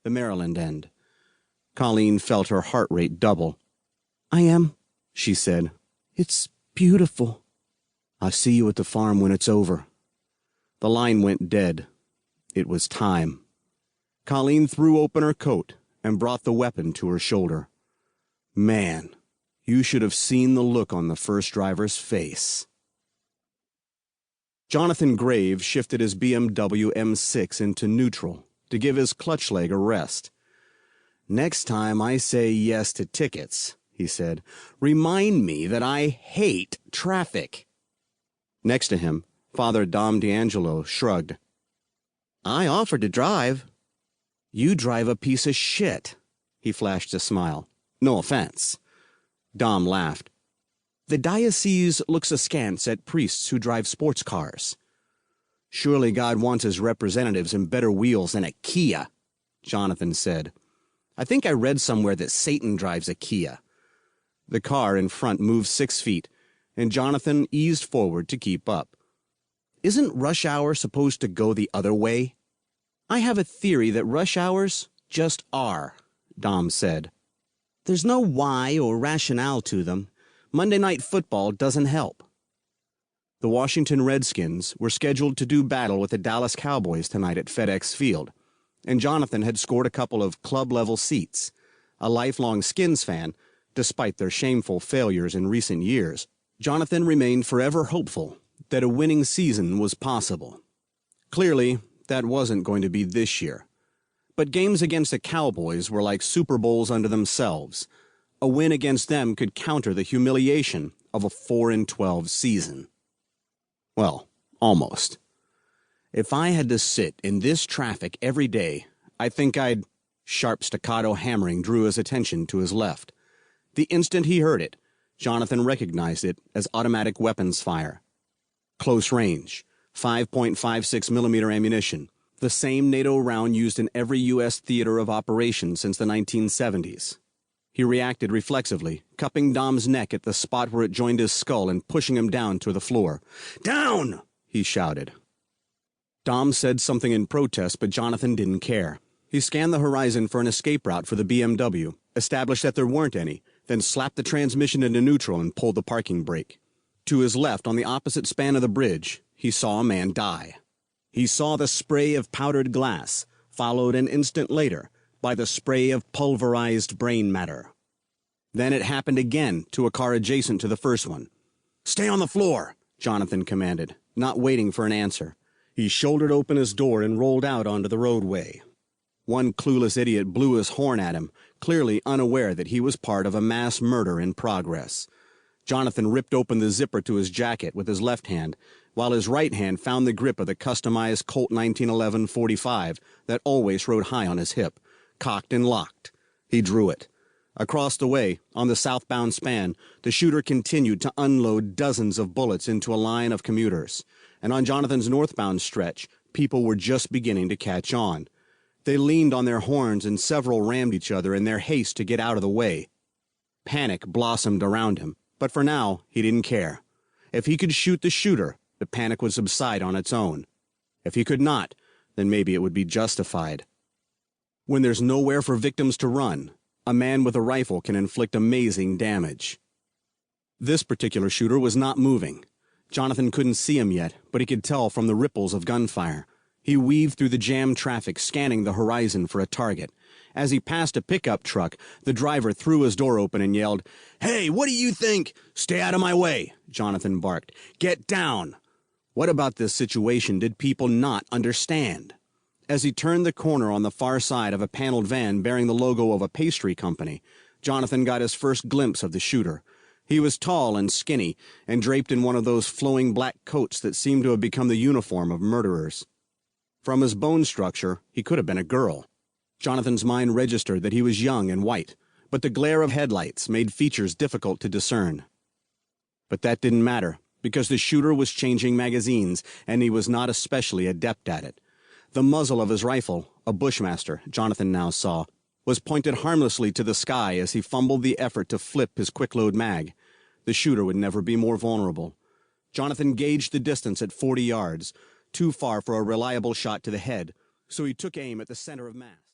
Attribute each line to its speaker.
Speaker 1: the Maryland end. Colleen felt her heart rate double. "I am," she said. "It's beautiful." "I'll see you at the farm when it's over." The line went dead. It was time. Colleen threw open her coat and brought the weapon to her shoulder. Man, you should have seen the look on the first driver's face. Jonathan Graves shifted his BMW M6 into neutral to give his clutch leg a rest. "Next time I say yes to tickets," he said, "remind me that I hate traffic." Next to him, Father Dom D'Angelo shrugged. "I offered to drive." "You drive a piece of shit." He flashed a smile. "No offense." Dom laughed. "The diocese looks askance at priests who drive sports cars." "Surely God wants his representatives in better wheels than a Kia," Jonathan said. "I think I read somewhere that Satan drives a Kia." The car in front moved 6 feet, and Jonathan eased forward to keep up. "Isn't rush hour supposed to go the other way?" "I have a theory that rush hours just are," Dom said. "There's no why or rationale to them. Monday Night Football doesn't help." The Washington Redskins were scheduled to do battle with the Dallas Cowboys tonight at FedEx Field, and Jonathan had scored a couple of club-level seats. A lifelong Skins fan, despite their shameful failures in recent years, Jonathan remained forever hopeful that a winning season was possible. Clearly, that wasn't going to be this year. But games against the Cowboys were like Super Bowls unto themselves. A win against them could counter the humiliation of a 4-12 season. Well, almost. "If I had to sit in this traffic every day, I think I'd—" Sharp staccato hammering drew his attention to his left. The instant he heard it, Jonathan recognized it as automatic weapons fire. Close range, 5.56 millimeter ammunition, the same NATO round used in every U.S. theater of operation since the 1970s. He reacted reflexively, cupping Dom's neck at the spot where it joined his skull and pushing him down to the floor. "Down!" he shouted. Dom said something in protest, but Jonathan didn't care. He scanned the horizon for an escape route for the BMW, established that there weren't any, then slapped the transmission into neutral and pulled the parking brake. To his left, on the opposite span of the bridge, he saw a man die. He saw the spray of powdered glass, followed an instant later by the spray of pulverized brain matter. Then it happened again to a car adjacent to the first one. "Stay on the floor," Jonathan commanded, not waiting for an answer. He shouldered open his door and rolled out onto the roadway. One clueless idiot blew his horn at him, clearly unaware that he was part of a mass murder in progress. Jonathan ripped open the zipper to his jacket with his left hand, while his right hand found the grip of the customized Colt 1911 .45 that always rode high on his hip. Cocked and locked. He drew it. Across the way, on the southbound span, the shooter continued to unload dozens of bullets into a line of commuters. And on Jonathan's northbound stretch, people were just beginning to catch on. They leaned on their horns and several rammed each other in their haste to get out of the way. Panic blossomed around him, but for now, he didn't care. If he could shoot the shooter, the panic would subside on its own. If he could not, then maybe it would be justified. When there's nowhere for victims to run, a man with a rifle can inflict amazing damage. This particular shooter was not moving. Jonathan couldn't see him yet, but he could tell from the ripples of gunfire. He weaved through the jammed traffic, scanning the horizon for a target. As he passed a pickup truck, the driver threw his door open and yelled, "Hey, what do you think?" "Stay out of my way," Jonathan barked. "Get down." What about this situation did people not understand? As he turned the corner on the far side of a paneled van bearing the logo of a pastry company, Jonathan got his first glimpse of the shooter. He was tall and skinny, and draped in one of those flowing black coats that seemed to have become the uniform of murderers. From his bone structure, he could have been a girl. Jonathan's mind registered that he was young and white, but the glare of headlights made features difficult to discern. But that didn't matter, because the shooter was changing magazines, and he was not especially adept at it. The muzzle of his rifle, a Bushmaster, Jonathan now saw, was pointed harmlessly to the sky as he fumbled the effort to flip his quick-load mag. The shooter would never be more vulnerable. Jonathan gauged the distance at 40 yards, too far for a reliable shot to the head, so he took aim at the center of mass.